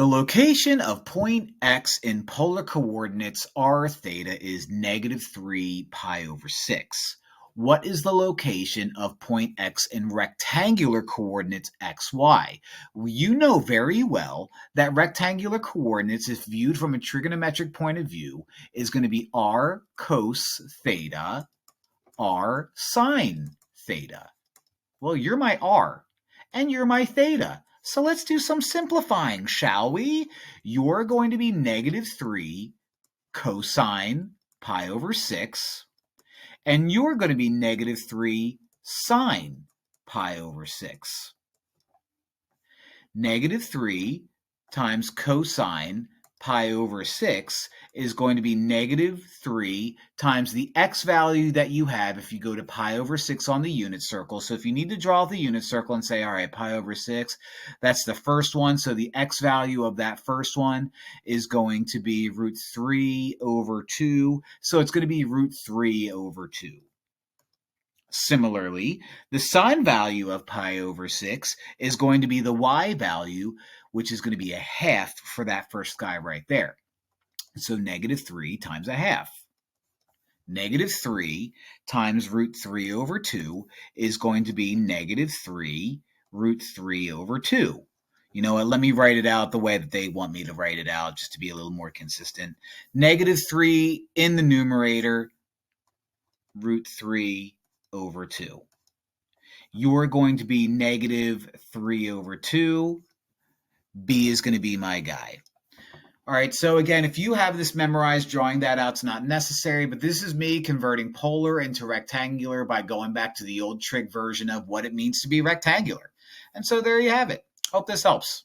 The location of point X in polar coordinates r theta is -3 pi over 6. What is the location of point X in rectangular coordinates xy? You know very well that rectangular coordinates, if viewed from a trigonometric point of view, is going to be r cos theta, r sine theta. Well, you're my r, and you're my theta. So let's do some simplifying, shall we? You're going to be -3 cosine pi over 6, and you're going to be -3 sine pi over 6. -3 times cosine pi over 6 is going to be -3 times the x value that you have if you go to pi over 6 on the unit circle. So if you need to draw the unit circle and say, all right, pi over 6, that's the first one. So the x value of that first one is going to be √3 over 2. So it's going to be √3 over 2. Similarly, the sine value of pi over 6 is going to be the y value, which is going to be a half for that first guy right there. So -3 times a half. -3 times √3 over 2 is going to be -3 √3 over 2. You know what? Let me write it out the way that they want me to write it out, just to be a little more consistent. -3 in the numerator, √3 over 2. You're going to be -3 over 2. B is going to be my guy. All right, so again, if you have this memorized, drawing that out's not necessary, but this is me converting polar into rectangular by going back to the old trig version of what it means to be rectangular. And so there you have it. Hope this helps.